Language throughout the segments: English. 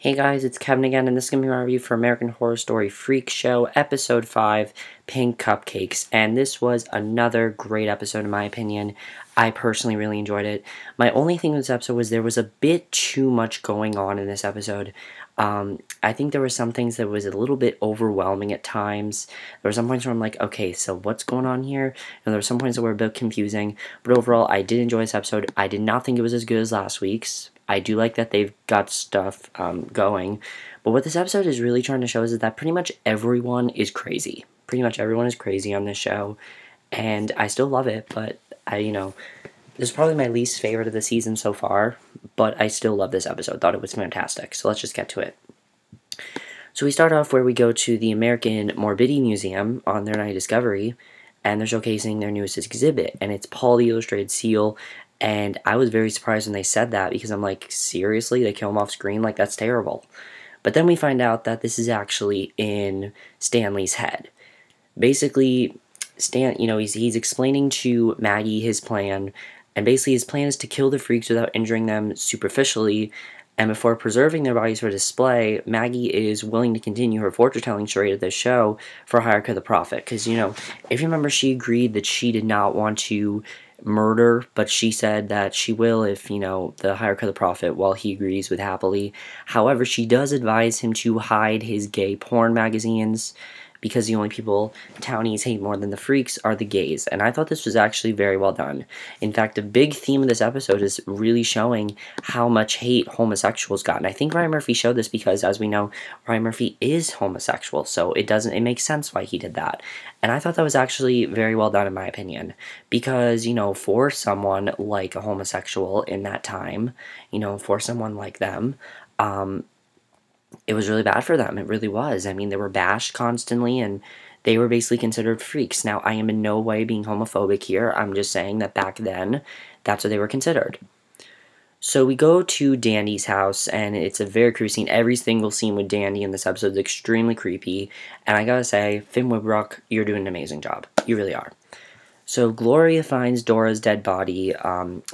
Hey guys, it's Kevin again, and this is going to be my review for American Horror Story Freak Show, Episode 5, Pink Cupcakes. And this was another great episode in my opinion. I personally really enjoyed it. My only thing with this episode was there was a bit too much going on in this episode. I think there were some things that was a little bit overwhelming at times. There were some points where I'm like, okay, so what's going on here? And there were some points that were a bit confusing. But overall, I did enjoy this episode. I did not think it was as good as last week's. I do like that they've got stuff going. But what this episode is really trying to show is that pretty much everyone is crazy. Pretty much everyone is crazy on this show. And I still love it, but this is probably my least favorite of the season so far. But I still love this episode. Thought it was fantastic. So let's just get to it. So we start off where we go to the American Morbidity Museum on their night of discovery. And they're showcasing their newest exhibit. And it's Paul the Illustrated Seal. And I was very surprised when they said that because I'm like, seriously? They kill him off screen? Like, that's terrible. But then we find out that this is actually in Stanley's head. Basically, he's explaining to Maggie his plan. And basically his plan is to kill the freaks without injuring them superficially. And before preserving their bodies for display, Maggie is willing to continue her fortune-telling charade at this show for a higher cut of the profit. Because, if you remember, she agreed that she did not want to murder, but she said that she will if, the higher cut of the profit, while he agrees with happily. However, she does advise him to hide his gay porn magazines, because the only people townies hate more than the freaks are the gays. And I thought this was actually very well done. In fact, a big theme of this episode is really showing how much hate homosexuals got. And I think Ryan Murphy showed this because, as we know, Ryan Murphy is homosexual. So it makes sense why he did that. And I thought that was actually very well done in my opinion. Because, for someone like a homosexual in that time, for someone like them, it was really bad for them. It really was. I mean, they were bashed constantly, and they were basically considered freaks. Now, I am in no way being homophobic here. I'm just saying that back then, that's what they were considered. So we go to Dandy's house, and it's a very creepy scene. Every single scene with Dandy in this episode is extremely creepy. And I gotta say, Finn Wittrock, you're doing an amazing job. You really are. So Gloria finds Dora's dead body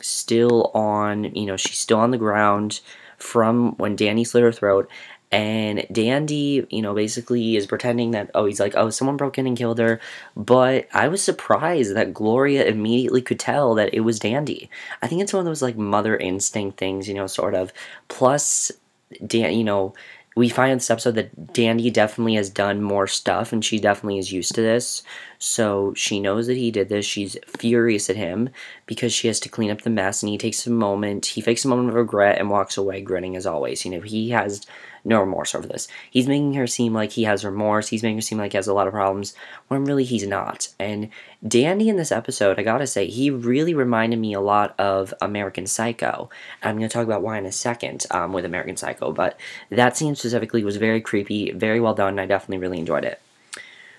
still on, she's still on the ground from when Dandy slit her throat. And Dandy, basically is pretending that, he's like, someone broke in and killed her. But I was surprised that Gloria immediately could tell that it was Dandy. I think it's one of those, mother instinct things, sort of. Plus, we find in this episode that Dandy definitely has done more stuff, and she definitely is used to this. So she knows that he did this. She's furious at him because she has to clean up the mess, and he fakes a moment of regret and walks away grinning as always. He has no remorse over this. He's making her seem like he has remorse. He's making her seem like he has a lot of problems, when really he's not. And Dandy in this episode, I gotta say, he really reminded me a lot of American Psycho. I'm going to talk about why in a second with American Psycho, but that scene specifically was very creepy, very well done, and I definitely really enjoyed it.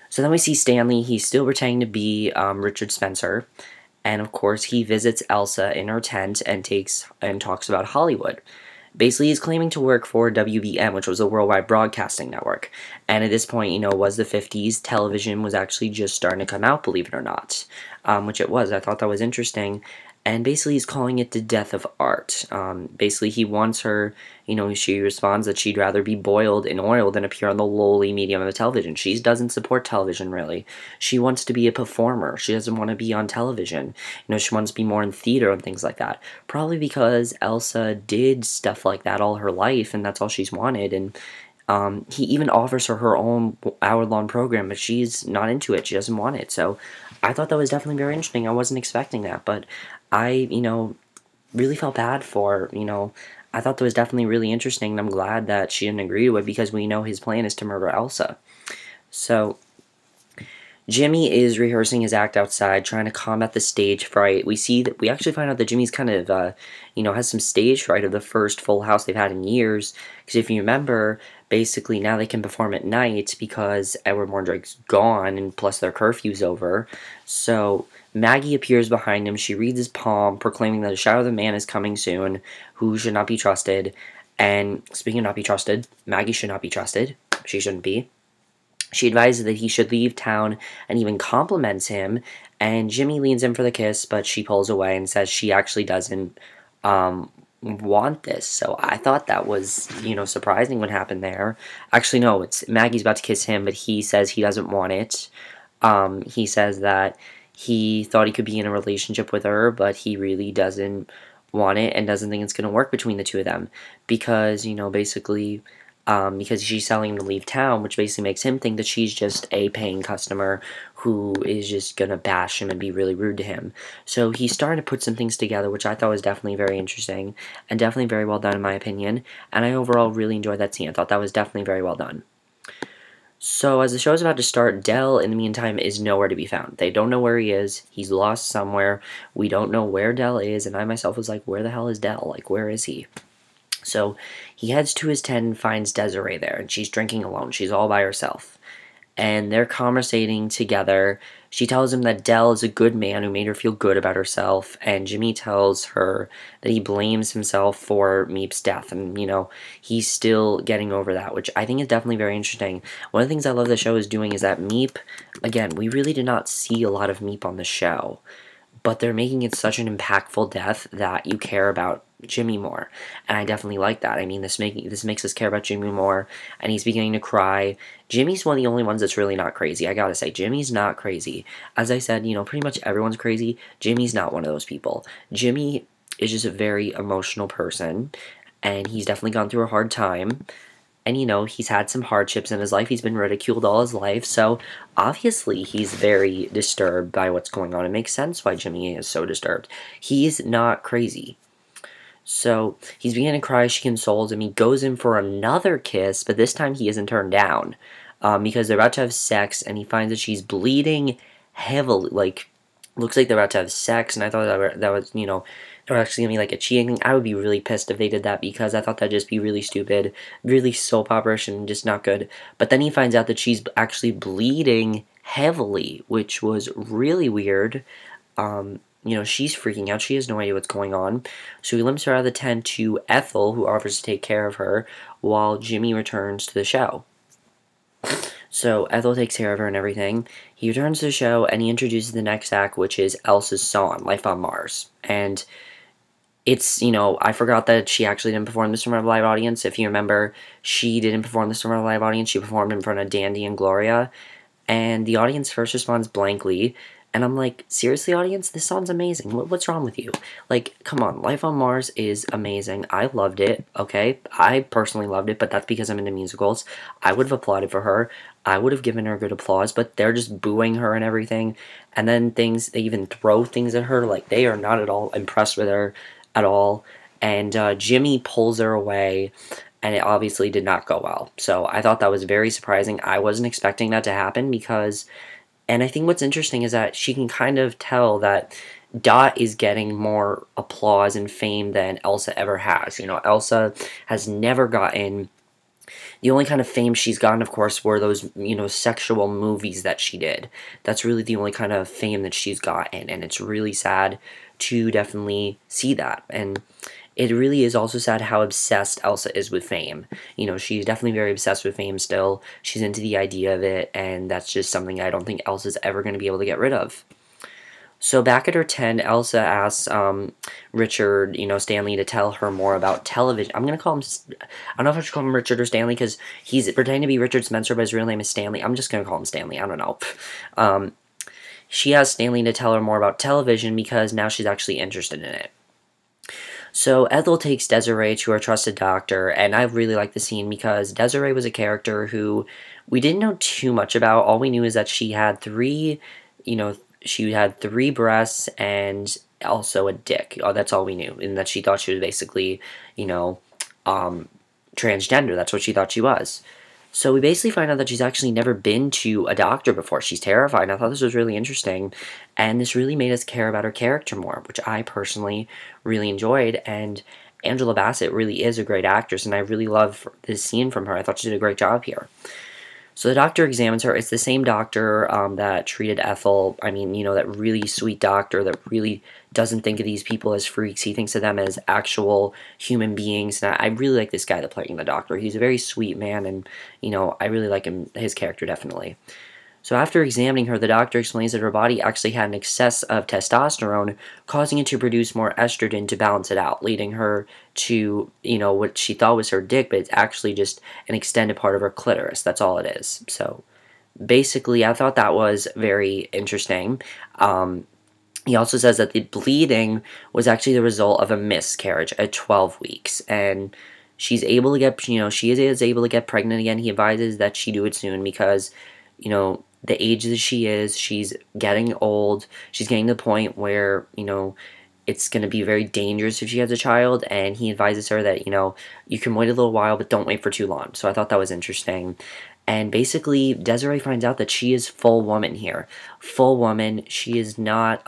So then we see Stanley. He's still pretending to be Richard Spencer, and of course he visits Elsa in her tent and talks about Hollywood. Basically, he's claiming to work for WBN, which was a worldwide broadcasting network. And at this point, it was the 50s. Television was actually just starting to come out, believe it or not. Which it was. I thought that was interesting. And basically, he's calling it the death of art. Basically, he wants her, she responds that she'd rather be boiled in oil than appear on the lowly medium of television. She doesn't support television, really. She wants to be a performer. She doesn't want to be on television. She wants to be more in theater and things like that. Probably because Elsa did stuff like that all her life, and that's all she's wanted. And he even offers her own hour-long program, but she's not into it. She doesn't want it. So I thought that was definitely very interesting. I wasn't expecting that, but I, really felt bad for, I thought that was definitely really interesting, and I'm glad that she didn't agree to it, because we know his plan is to murder Elsa. So Jimmy is rehearsing his act outside, trying to combat the stage fright. We actually find out that Jimmy's kind of, has some stage fright of the first Full House they've had in years, because if you remember, basically now they can perform at night because Edward Mordrake's gone, and plus their curfew's over. So Maggie appears behind him. She reads his palm, proclaiming that a shadow of the man is coming soon, who should not be trusted. And speaking of not be trusted, Maggie should not be trusted. She shouldn't be. She advises that he should leave town and even compliments him, and Jimmy leans in for the kiss, but she pulls away and says she actually doesn't want this. So I thought that was, surprising what happened there. Actually, no, it's Maggie's about to kiss him, but he says he doesn't want it. He says that he thought he could be in a relationship with her, but he really doesn't want it and doesn't think it's going to work between the two of them because, basically, because she's telling him to leave town, which basically makes him think that she's just a paying customer who is just going to bash him and be really rude to him. So he's starting to put some things together, which I thought was definitely very interesting and definitely very well done in my opinion. And I overall really enjoyed that scene. I thought that was definitely very well done. So as the show is about to start, Del, in the meantime, is nowhere to be found. They don't know where he is. He's lost somewhere. We don't know where Del is, and I myself was like, where the hell is Del? Like, where is he? So he heads to his tent and finds Desiree there, and she's drinking alone. She's all by herself. And they're conversating together. She tells him that Del is a good man who made her feel good about herself, and Jimmy tells her that he blames himself for Meep's death, and, he's still getting over that, which I think is definitely very interesting. One of the things I love the show is doing is that Meep, again, we really did not see a lot of Meep on the show, but they're making it such an impactful death that you care about Jimmy more, and I definitely like that. I mean, this makes us care about Jimmy more, and he's beginning to cry. Jimmy's one of the only ones that's really not crazy. I gotta say, Jimmy's not crazy. As I said, pretty much everyone's crazy. Jimmy's not one of those people. Jimmy is just a very emotional person, and he's definitely gone through a hard time. And, he's had some hardships in his life. He's been ridiculed all his life. So, obviously, he's very disturbed by what's going on. It makes sense why Jimmy is so disturbed. He's not crazy. So, he's beginning to cry. She consoles him. He goes in for another kiss, but this time he isn't turned down. Because they're about to have sex, and he finds that she's bleeding heavily. Like, looks like they're about to have sex, and I thought that was, they're actually going to be like a cheating thing. I would be really pissed if they did that because I thought that'd just be really stupid, really soap opera-ish and just not good. But then he finds out that she's actually bleeding heavily, which was really weird. She's freaking out. She has no idea what's going on. So he limps her out of the tent to Ethel, who offers to take care of her, while Jimmy returns to the show. So Ethel takes care of her and everything. He returns to the show, and he introduces the next act, which is Elsa's song, Life on Mars. And it's, I forgot that she actually didn't perform this in front of a live audience. If you remember, she didn't perform this in front of a live audience. She performed in front of Dandy and Gloria. And the audience first responds blankly. And I'm like, seriously, audience? This song's amazing. What's wrong with you? Like, come on. Life on Mars is amazing. I loved it, okay? I personally loved it, but that's because I'm into musicals. I would have applauded for her. I would have given her good applause, but they're just booing her and everything. And then they even throw things at her. Like, they are not at all impressed with her at all. And Jimmy pulls her away, and it obviously did not go well. So I thought that was very surprising. I wasn't expecting that to happen because... And I think what's interesting is that she can kind of tell that Dot is getting more applause and fame than Elsa ever has. Elsa has never gotten... The only kind of fame she's gotten, of course, were those, sexual movies that she did. That's really the only kind of fame that she's gotten, and it's really sad to definitely see that. And it really is also sad how obsessed Elsa is with fame. She's definitely very obsessed with fame still. She's into the idea of it, and that's just something I don't think Elsa's ever going to be able to get rid of. So back at her tent, Elsa asks Richard, Stanley, to tell her more about television. I'm going to call him... I don't know if I should call him Richard or Stanley, because he's pretending to be Richard Spencer, but his real name is Stanley. I'm just going to call him Stanley. I don't know. She asks Stanley to tell her more about television, because now she's actually interested in it. So Ethel takes Desiree to her trusted doctor, and I really like the scene because Desiree was a character who we didn't know too much about. All we knew is that she had three breasts and also a dick. Oh, that's all we knew, and that she thought she was basically, transgender. That's what she thought she was. So we basically find out that she's actually never been to a doctor before. She's terrified, and I thought this was really interesting, and this really made us care about her character more, which I personally really enjoyed, and Angela Bassett really is a great actress, and I really love this scene from her. I thought she did a great job here. So the doctor examines her. It's the same doctor that treated Ethel. I mean, that really sweet doctor that really doesn't think of these people as freaks. He thinks of them as actual human beings. And I really like this guy that playing the doctor. He's a very sweet man, and, I really like him, his character, definitely. So after examining her, the doctor explains that her body actually had an excess of testosterone, causing it to produce more estrogen to balance it out, leading her to, what she thought was her dick, but it's actually just an extended part of her clitoris. That's all it is. So basically, I thought that was very interesting. He also says that the bleeding was actually the result of a miscarriage at 12 weeks, and she's able to get, she is able to get pregnant again. He advises that she do it soon because, the age that she is, she's getting old. She's getting to the point where, it's going to be very dangerous if she has a child, and he advises her that, you can wait a little while, but don't wait for too long. So I thought that was interesting. And basically, Desiree finds out that she is full woman here. Full woman. She is not,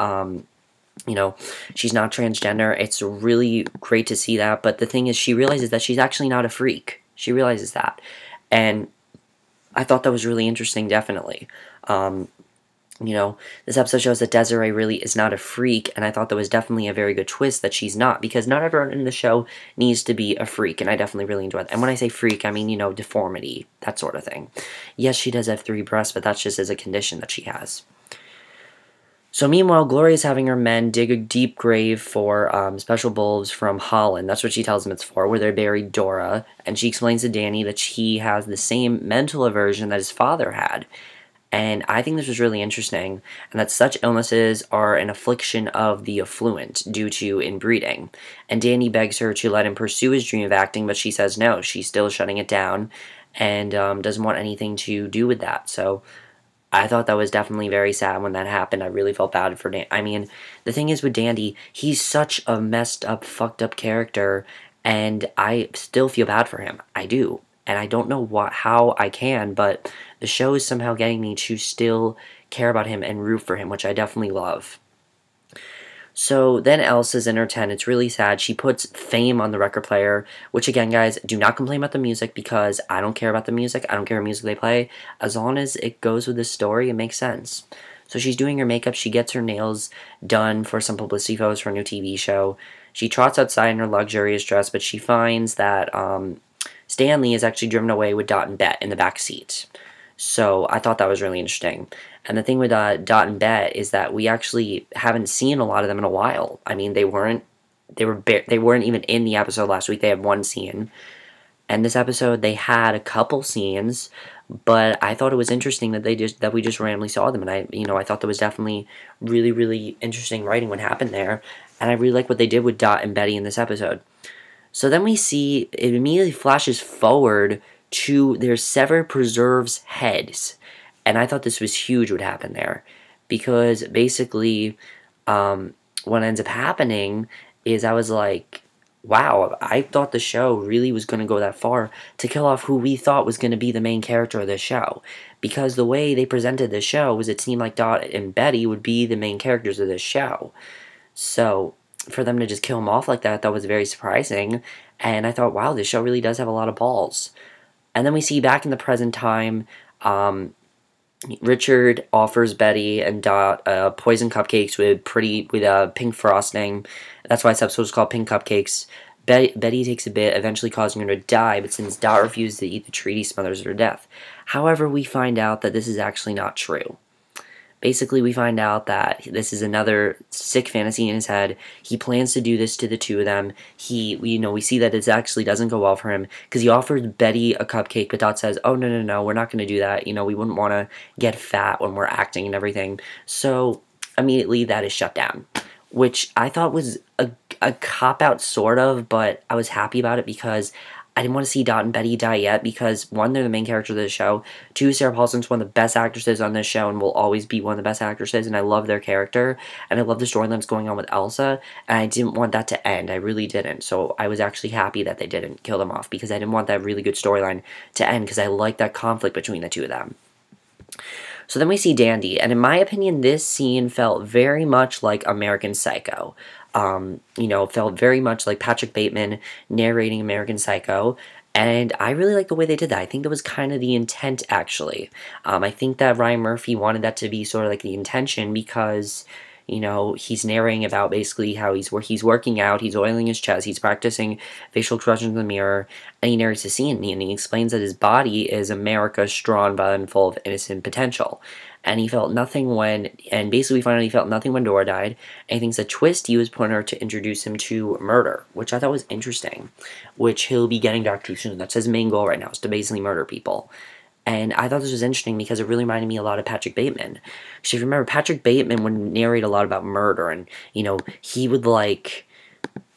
she's not transgender. It's really great to see that. But the thing is, she realizes that she's actually not a freak. She realizes that. And I thought that was really interesting, definitely. This episode shows that Desiree really is not a freak, and I thought that was definitely a very good twist that she's not, because not everyone in the show needs to be a freak, and I definitely really enjoyed that. And when I say freak, I mean, deformity, that sort of thing. Yes, she does have 3 breasts, but that's just as a condition that she has. So meanwhile, Gloria is having her men dig a deep grave for special bulbs from Holland. That's what she tells them it's for, where they buried Dora. And she explains to Danny that he has the same mental aversion that his father had. And I think this was really interesting, and that such illnesses are an affliction of the affluent due to inbreeding. And Danny begs her to let him pursue his dream of acting, but she says no. She's still shutting it down and doesn't want anything to do with that. So I thought that was definitely very sad when that happened. I really felt bad for Dan. I mean, the thing is with Dandy, he's such a messed up, fucked up character, and I still feel bad for him. I do. And I don't know how I can, but the show is somehow getting me to still care about him and root for him, which I definitely love. So then Elsa's in her tent. It's really sad. She puts Fame on the record player, which again, guys, do not complain about the music because I don't care about the music. I don't care what music they play. As long as it goes with the story, it makes sense. So she's doing her makeup. She gets her nails done for some publicity photos for a new TV show. She trots outside in her luxurious dress, but she finds that Stanley is actually driven away with Dot and Bet in the back seat. So I thought that was really interesting. And the thing with Dot and Bet is that we actually haven't seen a lot of them in a while. I mean, they weren't even in the episode last week. They had one scene. And this episode they had a couple scenes, but I thought it was interesting that we just randomly saw them, and I thought that was definitely really, really interesting writing what happened there. And I really like what they did with Dot and Betty in this episode. So then we see it immediately flashes forward to their severed preserves heads. And I thought this was huge what happened there. Because basically, what ends up happening is I was like, wow, I thought the show really was going to go that far to kill off who we thought was going to be the main character of the show. Because the way they presented the show was it seemed like Dot and Betty would be the main characters of this show. So for them to just kill them off like that was very surprising. And I thought, wow, this show really does have a lot of balls. And then we see back in the present time, Richard offers Betty and Dot poison cupcakes with pink frosting. That's why this episode is called Pink Cupcakes. Betty takes a bit, eventually causing her to die, but since Dot refuses to eat the treat, he smothers her to death. However, we find out that this is actually not true. Basically, we find out that this is another sick fantasy in his head. He plans to do this to the two of them. We see that it actually doesn't go well for him because he offers Betty a cupcake, but Dot says, "Oh no, we're not going to do that. We wouldn't want to get fat when we're acting and everything." So immediately that is shut down, which I thought was a cop out sort of, but I was happy about it because I didn't want to see Dot and Betty die yet because, one, they're the main character of the show. 2, Sarah Paulson's one of the best actresses on this show and will always be one of the best actresses, and I love their character, and I love the storyline that's going on with Elsa, and I didn't want that to end. I really didn't. So I was actually happy that they didn't kill them off because I didn't want that really good storyline to end because I like that conflict between the two of them. So then we see Dandy, and in my opinion, this scene felt very much like American Psycho. Felt very much like Patrick Bateman narrating American Psycho, and I really like the way they did that. I think that was kind of the intent, actually. I think that Ryan Murphy wanted that to be sort of like the intention because, he's narrating about basically how he's working out, he's oiling his chest, he's practicing facial expressions in the mirror, and he narrates the scene, and he explains that his body is America strong, violent, and full of innocent potential. And he felt nothing and basically we find out he felt nothing when Dora died, and he thinks the twist he was putting her to introduce him to murder, which I thought was interesting, which he'll be getting back to soon. That's his main goal right now, is to basically murder people. And I thought this was interesting because it really reminded me a lot of Patrick Bateman. So if you remember, Patrick Bateman would narrate a lot about murder, and, he would,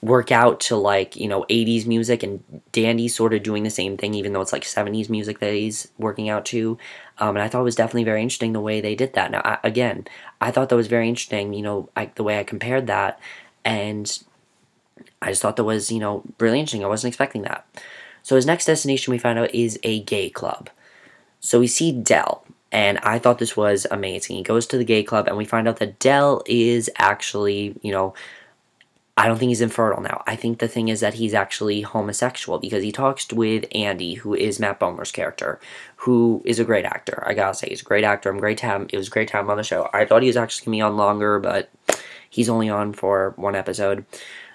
work out to, 80s music, and Danny's sort of doing the same thing, even though it's, 70s music that he's working out to. And I thought it was definitely very interesting the way they did that. Now, I thought that was very interesting, the way I compared that, and I just thought that was, really interesting. I wasn't expecting that. So his next destination, we find out, is a gay club. So we see Del, and I thought this was amazing. He goes to the gay club, and we find out that Del is actually, I don't think he's infertile now. I think the thing is that he's actually homosexual, because he talks with Andy, who is Matt Bomer's character, who is a great actor. I gotta say, he's a great actor. It was a great time on the show. I thought he was actually going to be on longer, but he's only on for one episode.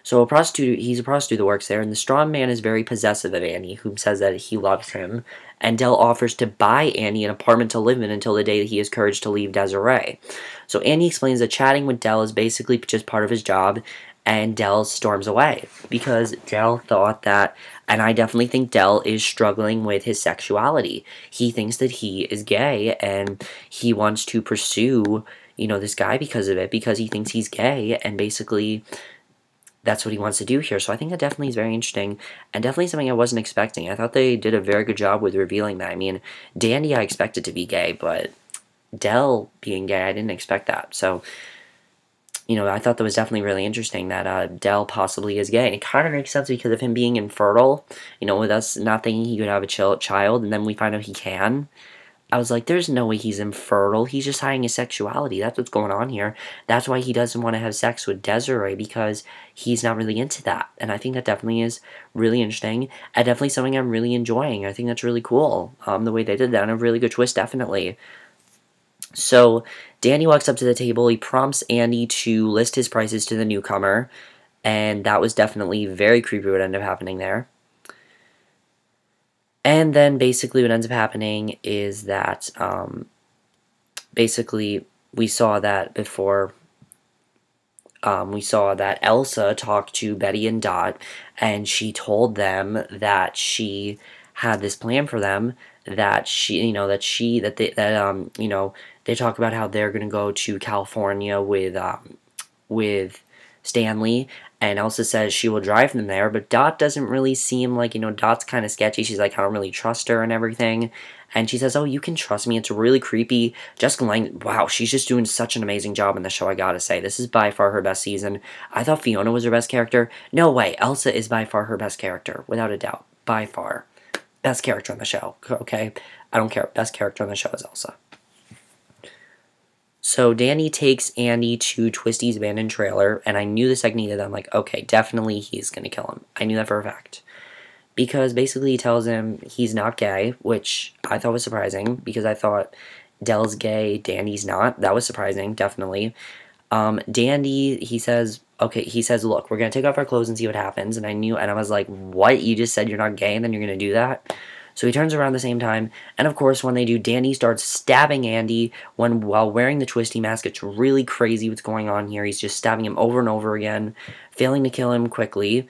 So he's a prostitute that works there, and the strong man is very possessive of Andy, who says that he loves him, and Del offers to buy Andy an apartment to live in until the day that he has courage to leave Desiree. So Andy explains that chatting with Del is basically just part of his job, and Del storms away, because Del thought that, and I definitely think Del is struggling with his sexuality. He thinks that he is gay, and he wants to pursue, this guy because of it, because he thinks he's gay, and basically that's what he wants to do here. So I think that definitely is very interesting, and definitely something I wasn't expecting. I thought they did a very good job with revealing that. I mean, Dandy I expected to be gay, but Del being gay, I didn't expect that. So, I thought that was definitely really interesting that Del possibly is gay. And it kind of makes sense because of him being infertile, with us not thinking he could have a child, and then we find out he can. I was like, there's no way he's infertile. He's just hiding his sexuality. That's what's going on here. That's why he doesn't want to have sex with Desiree, because he's not really into that. And I think that definitely is really interesting, and definitely something I'm really enjoying. I think that's really cool, the way they did that, and a really good twist, definitely. So Danny walks up to the table. He prompts Andy to list his prices to the newcomer, and that was definitely very creepy what ended up happening there. And then basically what ends up happening is that basically we saw that before. We saw that Elsa talked to Betty and Dot, and she told them that she had this plan for them, that they talk about how they're gonna go to California with Stanley, and Elsa says she will drive them there, but Dot doesn't really seem like, Dot's kind of sketchy. She's like, I don't really trust her and everything. And she says, oh, you can trust me. It's really creepy. Jessica Lange, wow, she's just doing such an amazing job in the show, I gotta say. This is by far her best season. I thought Fiona was her best character. No way, Elsa is by far her best character, without a doubt. By far. Best character on the show, okay? I don't care. Best character on the show is Elsa. So Danny takes Andy to Twisty's abandoned trailer, and I knew the second he did that, I'm like, okay, definitely he's going to kill him. I knew that for a fact. Because basically he tells him he's not gay, which I thought was surprising, because I thought Del's gay, Danny's not. That was surprising, definitely. Dandy, he says, look, we're going to take off our clothes and see what happens, and I was like, what? You just said you're not gay, and then you're going to do that? So he turns around at the same time, and of course when they do, Danny starts stabbing Andy while wearing the Twisty mask. It's really crazy what's going on here. He's just stabbing him over and over again, failing to kill him quickly,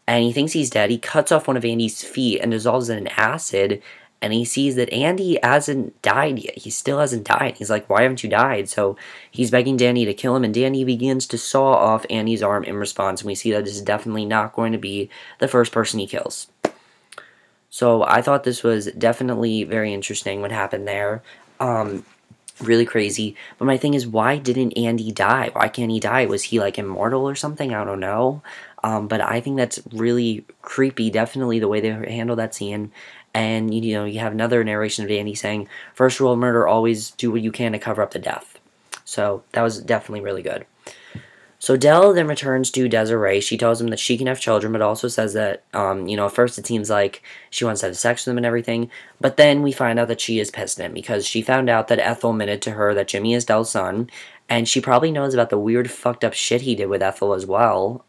and he thinks he's dead. He cuts off one of Andy's feet and dissolves it in acid, and he sees that Andy hasn't died yet. He still hasn't died. He's like, why haven't you died? So he's begging Danny to kill him, and Danny begins to saw off Andy's arm in response, and we see that this is definitely not going to be the first person he kills. So I thought this was definitely very interesting what happened there. Really crazy. But my thing is, why didn't Andy die? Why can't he die? Was he like immortal or something? I don't know. But I think that's really creepy, definitely the way they handle that scene. And, you have another narration of Andy saying, first rule of murder, always do what you can to cover up the death. So that was definitely really good. So Del then returns to Desiree. She tells him that she can have children, but also says that, at first it seems like she wants to have sex with him and everything. But then we find out that she is pissed at him because she found out that Ethel admitted to her that Jimmy is Del's son, And she probably knows about the weird fucked up shit he did with Ethel as well.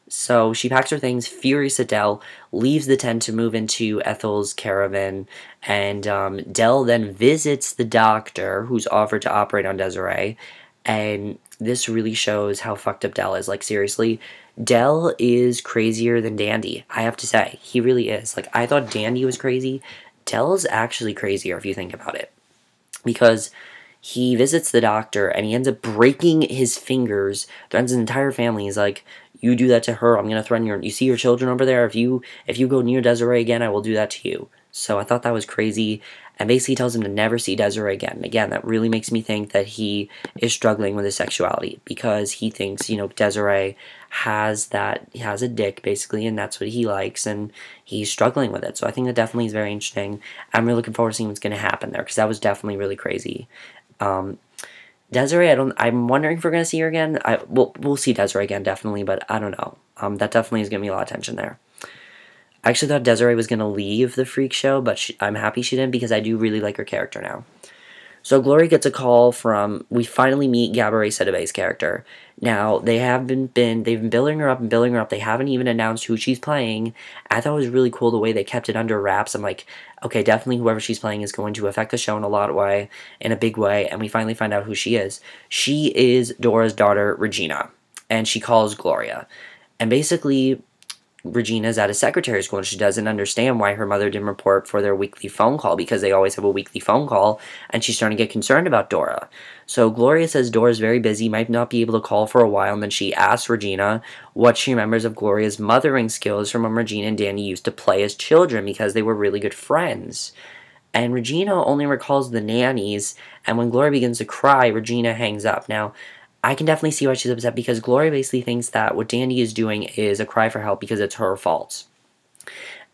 So she packs her things, furious at Dell, leaves the tent to move into Ethel's caravan, and Dell then visits the doctor who's offered to operate on Desiree, and this really shows how fucked up Dell is. Like, seriously, Dell is crazier than Dandy, I have to say. He really is. Like, I thought Dandy was crazy. Dell's actually crazier if you think about it. Because he visits the doctor and he ends up breaking his fingers, threatens his entire family. He's like, you do that to her, I'm going to threaten you see your children over there? If you go near Desiree again, I will do that to you. So I thought that was crazy. And basically tells him to never see Desiree again. And again, that really makes me think that he is struggling with his sexuality. Because he thinks, Desiree has a dick, basically, and that's what he likes. And he's struggling with it. So I think that definitely is very interesting. I'm really looking forward to seeing what's going to happen there. Because that was definitely really crazy. Desiree, I'm wondering if we're going to see her again. We'll see Desiree again, definitely, but I don't know. That definitely is going to be a lot of tension there. I actually thought Desiree was going to leave the freak show, but I'm happy she didn't because I do really like her character now. So Glory gets a call from, we finally meet Gabourey Sidibe's character. Now, they've been building her up and building her up. They haven't even announced who she's playing. I thought it was really cool the way they kept it under wraps. I'm like, okay, definitely whoever she's playing is going to affect the show in a big way, and we finally find out who she is. She is Dora's daughter, Regina, and she calls Gloria. And basically, Regina's at a secretary school and she doesn't understand why her mother didn't report for their weekly phone call because they always have a weekly phone call, and she's starting to get concerned about Dora. So Gloria says Dora's very busy, might not be able to call for a while, and then she asks Regina what she remembers of Gloria's mothering skills from when Regina and Danny used to play as children because they were really good friends. And Regina only recalls the nannies, and when Gloria begins to cry, Regina hangs up. Now, I can definitely see why she's upset because Gloria basically thinks that what Dandy is doing is a cry for help because it's her fault.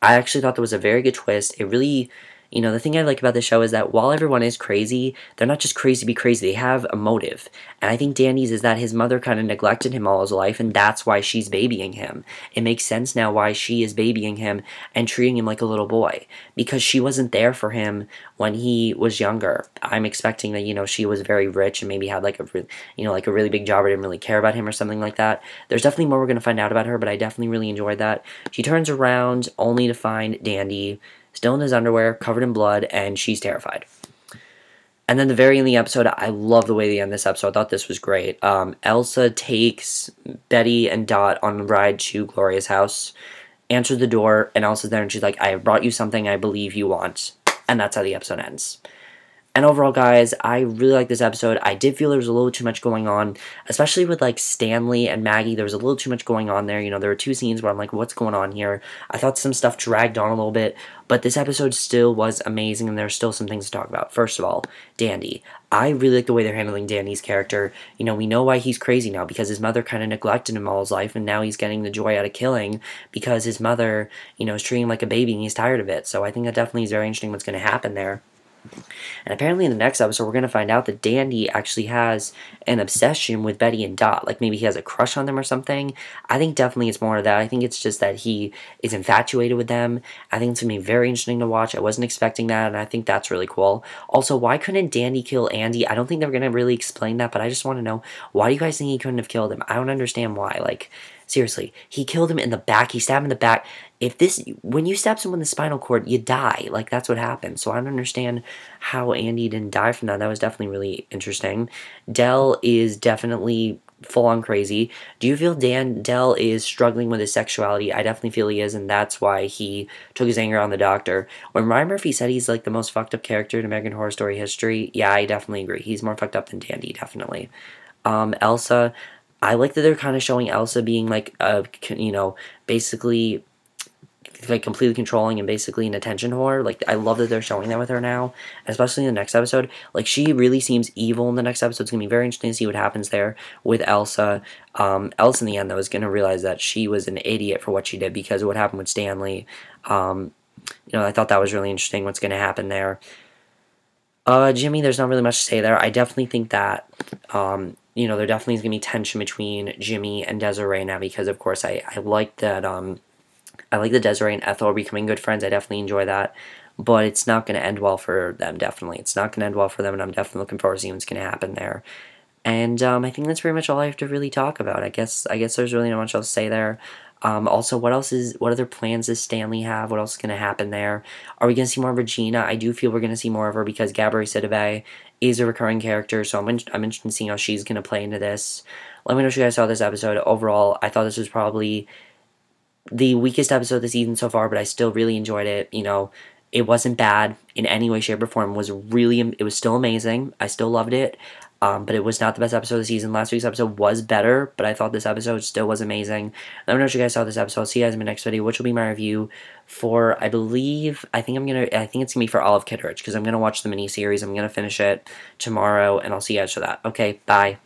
I actually thought that was a very good twist. It really, the thing I like about this show is that while everyone is crazy, they're not just crazy to be crazy. They have a motive. And I think Dandy's is that his mother kind of neglected him all his life, and that's why she's babying him. It makes sense now why she is babying him and treating him like a little boy. Because she wasn't there for him when he was younger. I'm expecting that, she was very rich and maybe had like a really big job or didn't really care about him or something like that. There's definitely more we're going to find out about her, but I definitely really enjoyed that. She turns around only to find Dandy still in his underwear, covered in blood, and she's terrified. And then the very end of the episode, I love the way they end this episode. I thought this was great. Elsa takes Betty and Dot on a ride to Gloria's house, answers the door, and Elsa's there, and she's like, I have brought you something I believe you want. And that's how the episode ends. And overall, guys, I really like this episode. I did feel there was a little too much going on, especially with, Stanley and Maggie. There was a little too much going on there. There were two scenes where I'm like, what's going on here? I thought some stuff dragged on a little bit, but this episode still was amazing, and there's still some things to talk about. First of all, Dandy. I really like the way they're handling Dandy's character. We know why he's crazy now, because his mother kind of neglected him all his life, and now he's getting the joy out of killing because his mother, is treating him like a baby, and he's tired of it. So I think that definitely is very interesting what's going to happen there. And apparently in the next episode, we're going to find out that Dandy actually has an obsession with Betty and Dot. Like, maybe he has a crush on them or something. I think definitely it's more of that. I think it's just that he is infatuated with them. I think it's going to be very interesting to watch. I wasn't expecting that, and I think that's really cool. Also, why couldn't Dandy kill Andy? I don't think they're going to really explain that, but I just want to know, why do you guys think he couldn't have killed him? I don't understand why. Seriously, he killed him in the back. He stabbed him in the back. When you stab someone in the spinal cord, you die. That's what happens. So I don't understand how Andy didn't die from that. That was definitely really interesting. Dell is definitely full-on crazy. Do you feel Dell is struggling with his sexuality? I definitely feel he is, and that's why he took his anger on the doctor. When Ryan Murphy said he's the most fucked up character in American Horror Story history, yeah, I definitely agree. He's more fucked up than Dandy, definitely. Elsa, I like that they're kind of showing Elsa being basically completely controlling and basically an attention whore. I love that they're showing that with her now, especially in the next episode. She really seems evil in the next episode. It's going to be very interesting to see what happens there with Elsa. Elsa in the end, though, is going to realize that she was an idiot for what she did because of what happened with Stanley. I thought that was really interesting what's going to happen there. Jimmy, there's not really much to say there. I definitely think that, there definitely is going to be tension between Jimmy and Desiree now because, of course, I like that, I like that Desiree and Ethel are becoming good friends. I definitely enjoy that. But it's not going to end well for them, definitely. It's not going to end well for them, and I'm definitely looking forward to seeing what's going to happen there. And I think that's pretty much all I have to really talk about. I guess there's really not much else to say there. Also, what other plans does Stanley have? What else is going to happen there? Are we going to see more of Regina? I do feel we're going to see more of her because Gabrielle Sidibe is a recurring character, so I'm interested in seeing how she's going to play into this. Let me know what you guys saw this episode. Overall, I thought this was probably the weakest episode of the season so far, but I still really enjoyed it. It wasn't bad in any way, shape, or form. It was still amazing. I still loved it. But it was not the best episode of the season. Last week's episode was better, but I thought this episode still was amazing. Let me know what you guys saw this episode. See you guys in my next video, which will be my review for, I think it's gonna be for Olive Kitteridge, because I'm gonna watch the miniseries. I'm gonna finish it tomorrow, and I'll see you guys for that. Okay, bye.